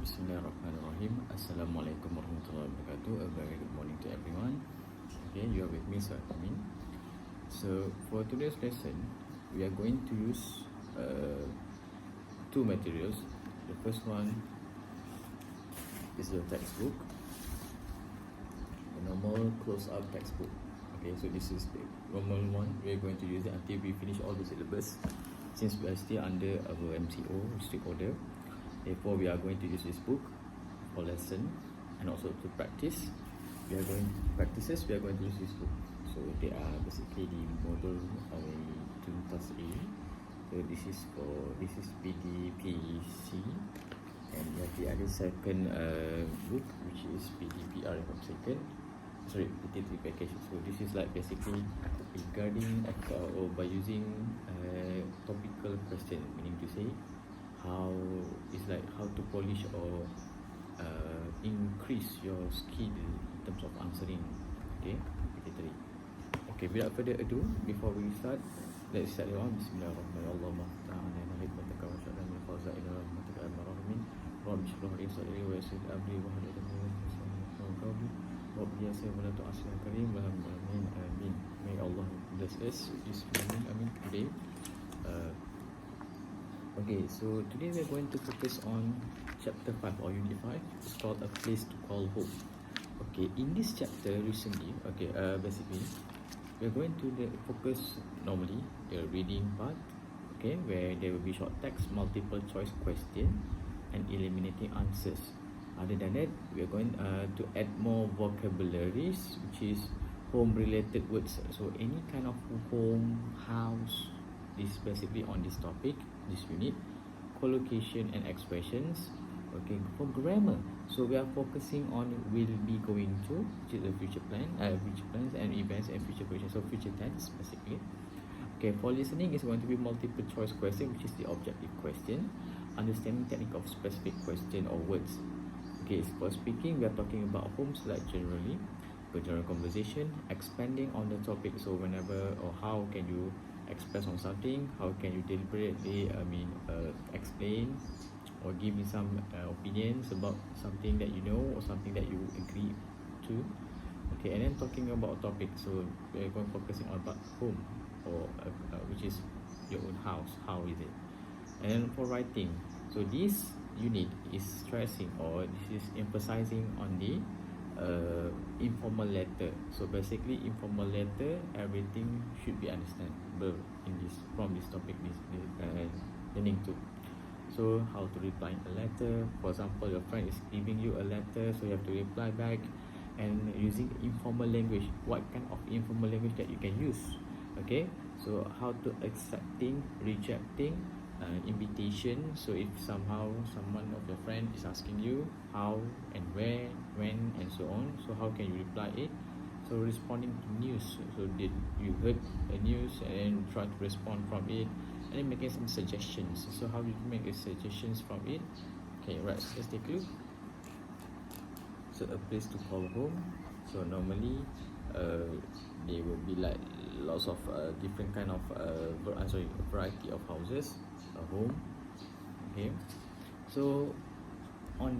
Bismillahirrahmanirrahim. Assalamualaikum warahmatullahi wabarakatuh. A very good morning to everyone. Okay, you are with me, Sir Amin. So for today's lesson, we are going to use two materials. The first one is the textbook, the normal close-up textbook. Okay, so this is the normal one. We are going to use it until we finish all the syllabus, since we are still under our MCO strict order. Therefore, we are going to use this book for lesson and also to practice. We are going to use this book. So they are basically the model of a Tuntas A. So this is PDPC, and we have the other second book, which is PDPR from second. Sorry, PT3 package. So this is like basically regarding or by using topical question, meaning to say how to polish or increase your skill in terms of answering. Okay, PT3. Okay, without further ado, before we start, let's start on. Bismillahirrahmanirrahim. May Allah bless us this morning. Amin. Today. Okay, so today we are going to focus on chapter 5 or unit 5. It's called A Place to Call Home. Okay, in this chapter recently, basically we are going to focus normally the reading part, okay, where there will be short text, multiple choice question, and eliminating answers. Other than that, we are going to add more vocabularies, which is home related words. So any kind of home, house, this basically on this topic, this unit. Collocation and expressions. Okay, for grammar, so we are focusing on will be going to, which is the future plans and events and future questions, so future tense basically. Okay, for listening is going to be multiple choice question, which is the objective question. Understanding technique of specific question or words. Okay, for speaking, we are talking about homes like generally, general conversation, expanding on the topic. So whenever or how can you express on something, how can you deliberately explain or give me some opinions about something that you know or something that you agree to. Okay, and then talking about topic, so we're going focusing on about home or which is your own house, how is it. And then for writing, so this unit is stressing or this is emphasizing on the informal letter. So basically informal letter, everything should be understandable in this from this topic, this learning to. So how to reply a letter, for example your friend is giving you a letter, so you have to reply back, and using informal language, what kind of informal language that you can use. Okay, so how to accepting, rejecting, invitation. So if somehow someone of your friend is asking you how and where, when, and so on, so how can you reply it. So responding to news, so did you heard a news and then try to respond from it, and then making some suggestions. So how you make the suggestions from it. Okay, right, so let's take a look. So a place to call home, so normally there will be like lots of different kind of variety of houses, a home. Okay, so on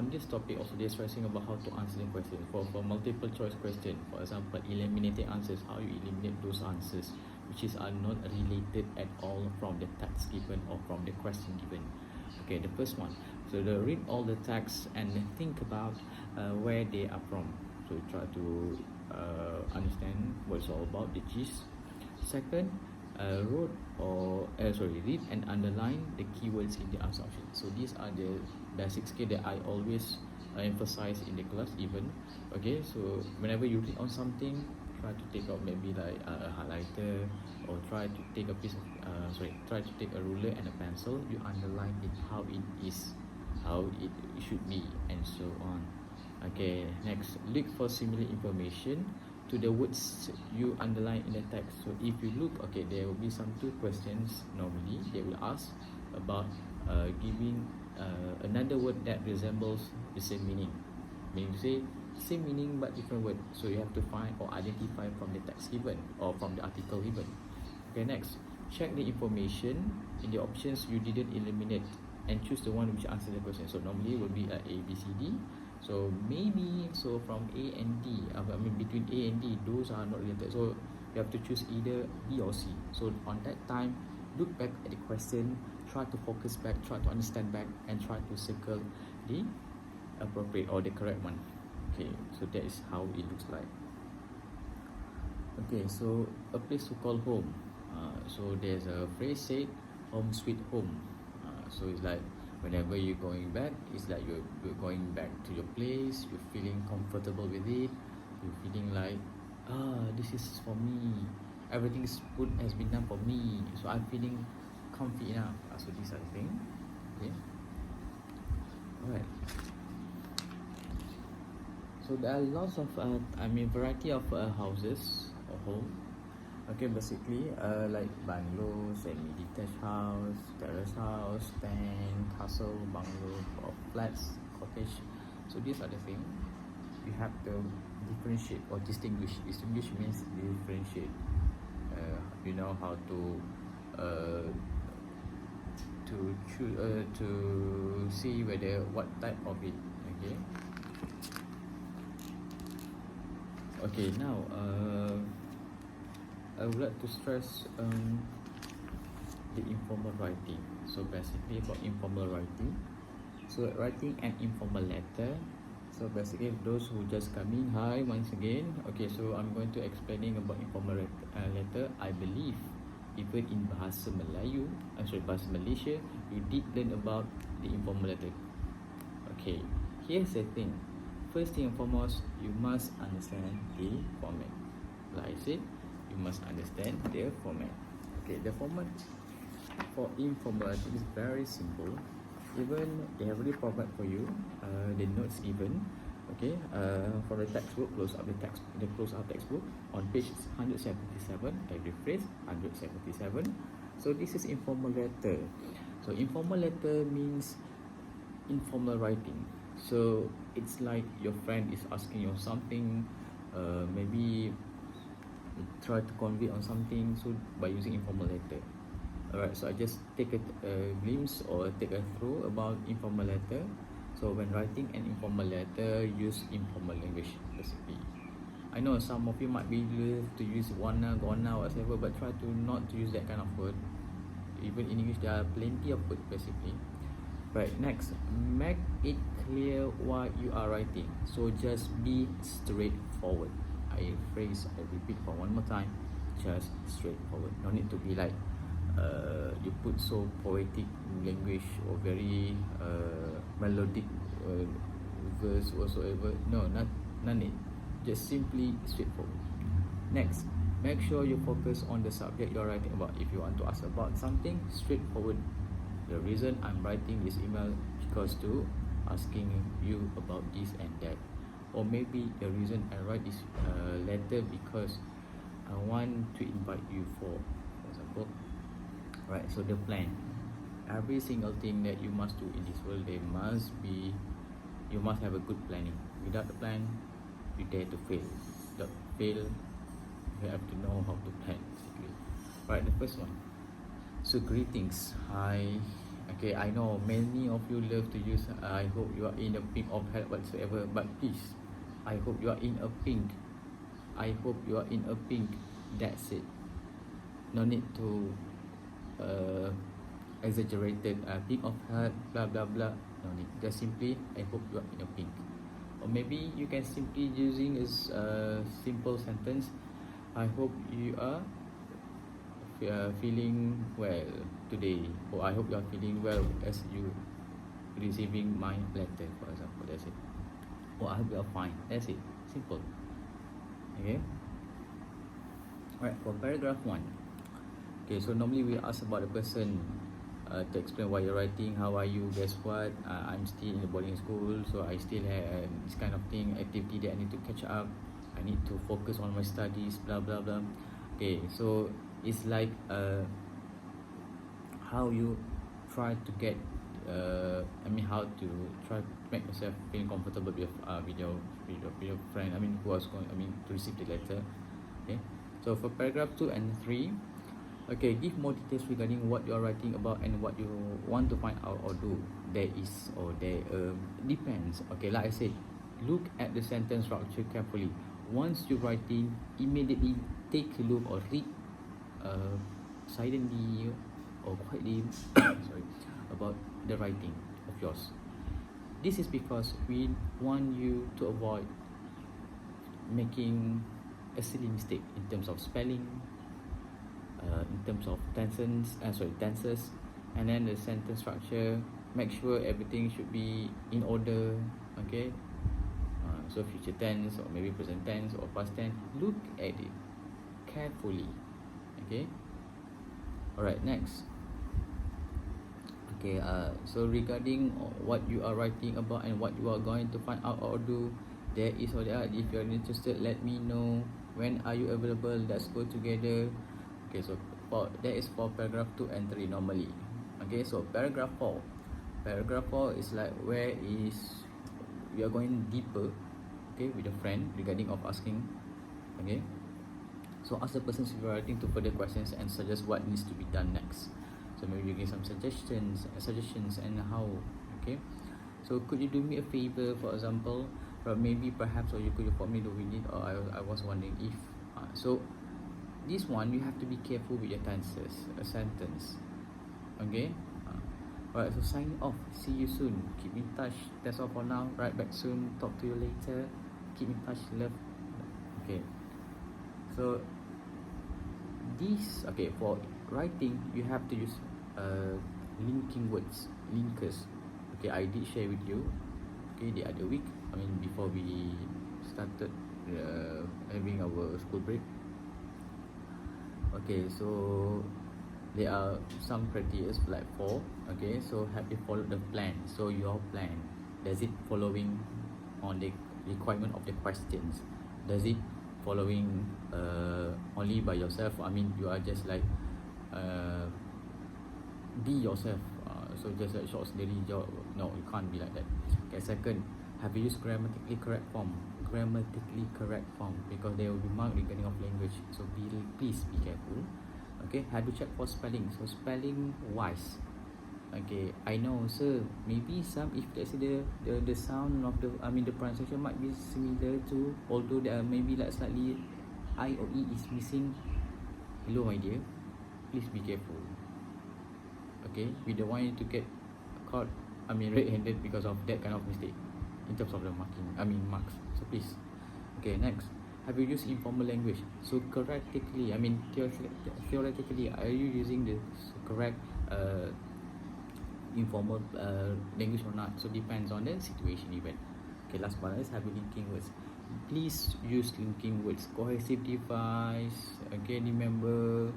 this topic also they're stressing about how to answer the question. For multiple choice question, for example, eliminating answers, how you eliminate those answers which are not related at all from the text given or from the question given. Okay, the first one, so read all the text and think about where they are from. So try to understand what it's all about, the gist. Second, read and underline the keywords in the answer option. So these are the basic skill that I always emphasize in the class even. Okay, so whenever you read on something, try to take out maybe like a highlighter, or try to take a ruler and a pencil. You underline it, how it is, how it should be, and so on. Okay, next, look for similar information to the words you underline in the text. So if you look, okay, there will be some two questions normally they will ask about giving another word that resembles the same meaning, meaning to say same meaning but different word. So you have to find or identify from the text given or from the article given. Okay, next, check the information in the options you didn't eliminate and choose the one which answers the question. So normally it will be A, B, C, D. So maybe, so from A and D, I mean between A and D, those are not related. So you have to choose either B or C. So on that time, look back at the question, try to focus back, try to understand back, and try to circle the appropriate or the correct one. Okay, so that is how it looks like. Okay, so a place to call home. So there's a phrase said, home sweet home. So it's like whenever you're going back, it's like you're going back to your place, you're feeling comfortable with it, you're feeling like, this is for me, everything is good has been done for me, so I'm feeling comfy enough. So these are the things. Okay, alright. So there are lots of variety of houses or home. Okay, basically like bungalow, semi-detached house, terrace house, tent, castle, bungalow, or flats, cottage. So these are the things you have to differentiate or distinguish. Distinguish means differentiate. You know how to choose to see whether what type of it. Okay. Okay, now I would like to stress the informal writing. So basically about informal writing. So writing an informal letter. So basically those who just come in, hi once again. Okay, so I'm going to explaining about informal letter. I believe even in Bahasa Melayu, Bahasa Malaysia, you did learn about the informal letter. Okay, here's the thing. First thing and foremost, you must understand the format. Like I said, you must understand the format. Okay, the format for informal I think is very simple. Even they have already format for you, the notes given. Okay, for the textbook, close up the close up textbook on page 177. Every phrase 177. So this is informal letter. So informal letter means informal writing. So it's like your friend is asking you something, maybe try to convey on something, so by using informal letter. Alright, so I just take a glimpse or take a through about informal letter. So when writing an informal letter, use informal language basically. I know some of you might be able to use wanna, gonna, whatever, but try to not to use that kind of word. Even in English there are plenty of words basically. Right, next, make it clear what you are writing. So just be straightforward. I repeat for one more time, just straightforward. No need to be like you put so poetic language or very melodic verse whatsoever. No, none need. Just simply straightforward. Next, make sure you focus on the subject you're writing about. If you want to ask about something, straightforward. The reason I'm writing this email because to asking you about this and that, or maybe the reason I write this letter because I want to invite you for example. Right, so the plan, every single thing that you must do in this world, you must have a good planning. Without the plan, you dare to fail. Without fail, you have to know how to plan basically. Right, the first one. So greetings, hi. Okay, I know many of you love to use I hope you are in a pink of health whatsoever, but please, I hope you are in a pink. I hope you are in a pink. That's it. No need to exaggerated pink of heart, blah blah blah. No need. Just simply, I hope you are in a pink. Or maybe you can simply using as a simple sentence. I hope you are feeling well today, or I hope you are feeling well as you receiving my letter, for example. That's it. Or I hope you are fine. That's it. Simple. Okay. Alright, for paragraph 1. Okay, so normally we ask about the person to explain why you're writing. How are you? Guess what? I'm still in the boarding school, so I still have this kind of thing, activity that I need to catch up. I need to focus on my studies, blah blah blah. Okay, so it's like how you try to get how to try to make yourself feel comfortable with your friend, who was going to receive the letter. Okay, so for paragraph 2 and 3, Okay, give more details regarding what you are writing about and what you want to find out or do. There is or there depends. Okay, like I said, look at the sentence structure carefully. Once you're writing, immediately take a look or read silently or quietly sorry, about the writing of yours. This is because we want you to avoid making a silly mistake in terms of spelling, in terms of tenses, and then the sentence structure. Make sure everything should be in order. Okay, so future tense or maybe present tense or past tense. Look at it carefully. Okay. Alright, next. Okay, so regarding what you are writing about and what you are going to find out or do, there is or there are. If you are interested, let me know. When are you available? Let's go together. Okay, so that is for paragraph 2 and 3 normally. Okay, so paragraph 4. Paragraph 4 is like where is we are going deeper, okay, with a friend regarding of asking. Okay, so ask the person if you are writing to further questions and suggest what needs to be done next. So maybe you give some suggestions and how. Okay, so could you do me a favor, for example, or maybe perhaps, or you could inform me, do we need, or I was wondering if so this one you have to be careful with your tenses, a sentence. Okay, alright, so sign off, see you soon, keep in touch, that's all for now, right back soon, talk to you later, keep in touch, love. Okay, so this, okay, for writing you have to use linking words, linkers. Okay, I did share with you, okay, the other week, I mean before we started having our school break. Okay, so there are some criteria like 4. Okay, so have you followed the plan? So your plan, does it following on the requirement of the questions? Does it following only by yourself? I mean you are just like be yourself, so just like short sendiri jawab. No, you can't be like that. Okay, second, have you used grammatically correct form? Grammatically correct form, because there will be marked regarding of language, so please be careful. Okay, have you checked for spelling? So spelling wise, okay, I know sir, maybe some, if let's say the sound of the, I mean the pronunciation might be similar to, although there are maybe like slightly I or E is missing. Hello my dear, please be careful. Okay, we don't want you to get caught, I mean red-handed because of that kind of mistake in terms of the marks, so please. Okay, next, have you used informal language? So correctly, I mean theoretically, are you using the correct informal language or not? So depends on the situation event. Okay, last one is, have you linking words? Please use linking words, cohesive device. Okay, remember,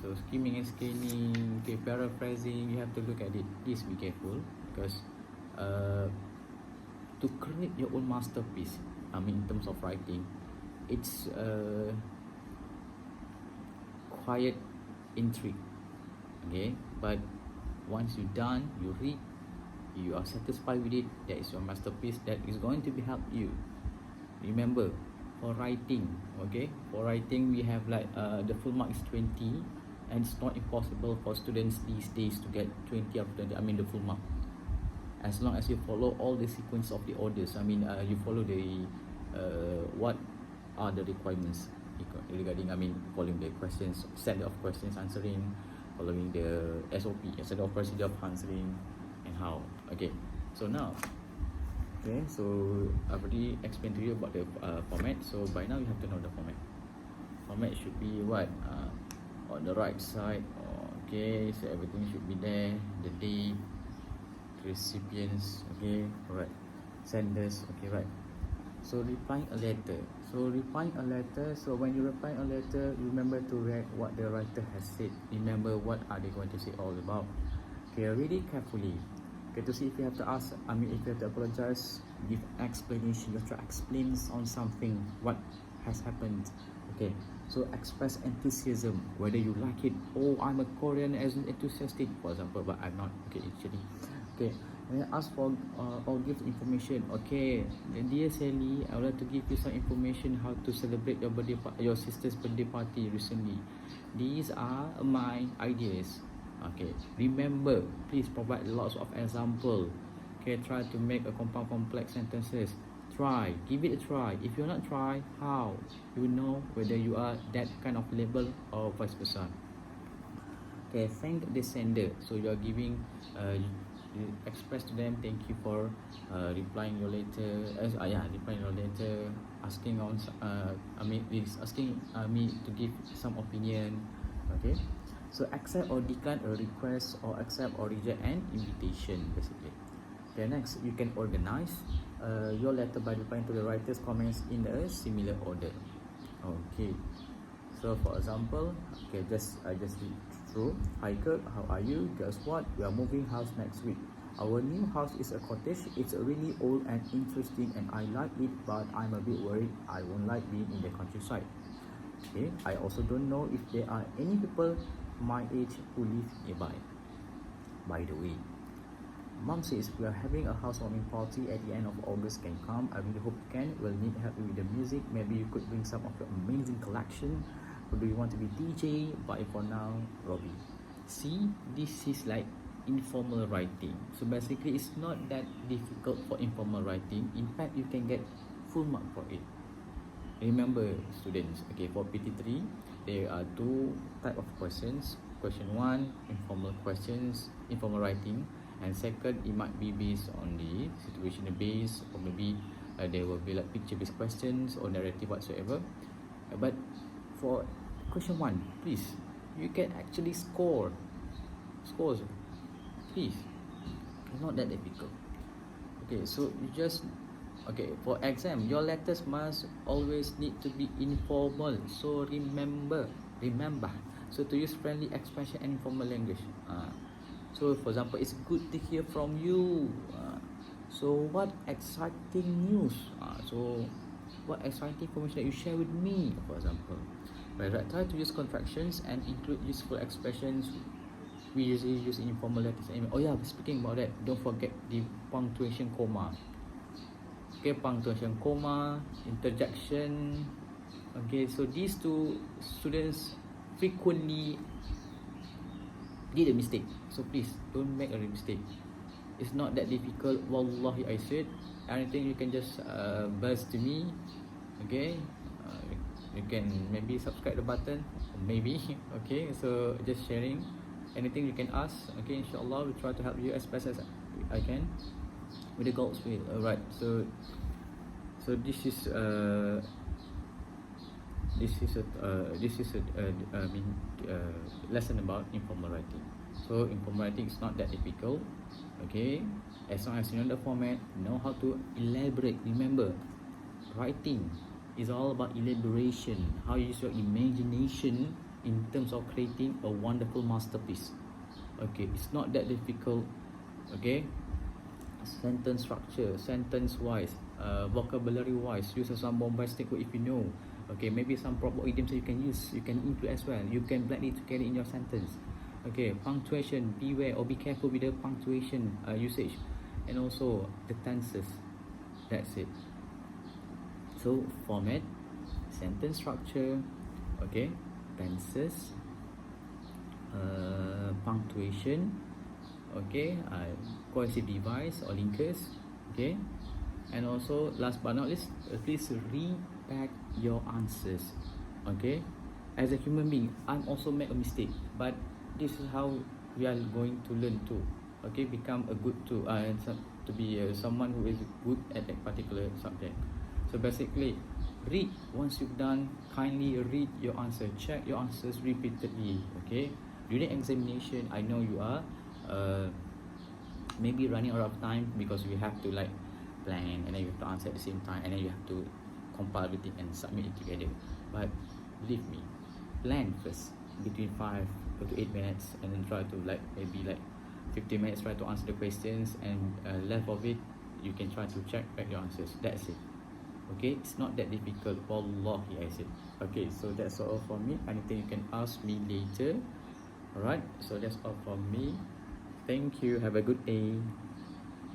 so skimming and scanning, okay, paraphrasing, you have to look at it. Please be careful, because to create your own masterpiece, I mean in terms of writing, it's quiet intrigue. Okay, but once you're done, you read, you are satisfied with it, that is your masterpiece, that is going to be help you. Remember, for writing, okay, for writing we have like the full mark is 20, and it's not impossible for students these days to get 20 out of 20, I mean the full mark, as long as you follow all the sequence of the orders. I mean you follow the what are the requirements regarding, I mean following the questions, set of questions answering, following the SOP, set of procedure of answering, and how. Okay, so now, okay, so I've already explained to you about the format, so by now you have to know the format. Format should be what, on the right side. Okay, so everything should be there, the date, recipients, okay, right, senders, okay, right. So replying a letter, so when you reply a letter, remember to read what the writer has said. Remember what are they going to say all about. Okay, read it carefully. Okay, to see if you have to ask, I mean if you have to apologize, give explanation, you have to explain on something, what has happened. Okay, so express enthusiasm, whether you like it. Oh, I'm a Korean as enthusiastic, for example, but I'm not. Okay, actually, okay, Ask for or give information. Okay, dear Sally, I would like to give you some information how to celebrate your your sister's birthday party recently. These are my ideas. Okay, remember, please provide lots of example. Okay, try to make a compound complex sentences. Try, give it a try. If you're not try, how you know whether you are that kind of label or vice versa. Okay, thank the sender. So you are giving you express to them thank you for replying your letter, replying your letter, asking on is asking me to give some opinion. Okay, so accept or decline a request, or accept or reject an invitation, basically. Okay, next you can organize your letter by replying to the writer's comments in a similar order. Okay, so for example, okay, I just read through. Hi Kirk, how are you? Guess what? We are moving house next week. Our new house is a cottage. It's really old and interesting, and I like it, but I'm a bit worried I won't like being in the countryside. Okay, I also don't know if there are any people my age who live nearby. By the way, Mom says we are having a housewarming party at the end of August. Can come? I really hope you can. We'll need help with the music. Maybe you could bring some of your amazing collection. Or do you want to be DJ? But for now, Robbie. See, this is like informal writing. So basically, it's not that difficult for informal writing. In fact, you can get full mark for it. Remember, students, okay, for PT3, there are two type of questions. Question 1, informal questions, informal writing, and second, it might be based on the situational base, or maybe there will be like picture based questions or narrative whatsoever. But for question 1, please, you can actually scores, please. It's not that difficult. Okay, so you just, okay, for exam, your letters must always need to be informal. So remember, so to use friendly expression and informal language. So for example, it's good to hear from you. So what exciting news? So what exciting information that you share with me, for example. Right, try to use contractions and include useful expressions we usually use in informal letters. Oh yeah, speaking about that, don't forget the punctuation comma. Okay, punctuation comma, interjection. Okay, so these two students frequently did a mistake. So please don't make a mistake. It's not that difficult. Wallahi, I said. Anything you can just buzz to me. Okay, you can maybe subscribe the button, maybe. Okay, so just sharing. Anything you can ask. Okay, inshallah we'll try to help you as best as I can with the God's will. Alright, so this is a lesson about informal writing. So informal writing is not that difficult. Okay, as long as you know the format, know how to elaborate. Remember, writing is all about elaboration, how you use your imagination in terms of creating a wonderful masterpiece. Okay, it's not that difficult. Okay, sentence structure, sentence wise, vocabulary wise, use some bombastic word if you know. Okay, maybe some proper idioms that you can use, you can include as well. You can blend it together in your sentence. Okay, punctuation, beware or be careful with the punctuation usage, and also the tenses. That's it. So format, sentence structure, okay, tenses, punctuation, okay, cohesive device or linkers, okay, and also last but not least, please read back your answers. Okay, as a human being, I'm also make a mistake, but this is how we are going to learn too. Okay, become a good to be someone who is good at that particular subject. So basically, read. Once you've done, kindly read your answer. Check your answers repeatedly. Okay, during examination, I know you are maybe running out of time because we have to like plan, and then you have to answer at the same time, and then you have to compile everything and submit it together. But believe me, plan first between 5 to 8 minutes, and then try to like maybe like 15 minutes try to answer the questions, and left of it you can try to check back your answers. That's it. Okay, it's not that difficult. Wallahi, I said. Okay, so that's all from me. Anything you can ask me later. Alright, so that's all from me. Thank you. Have a good day.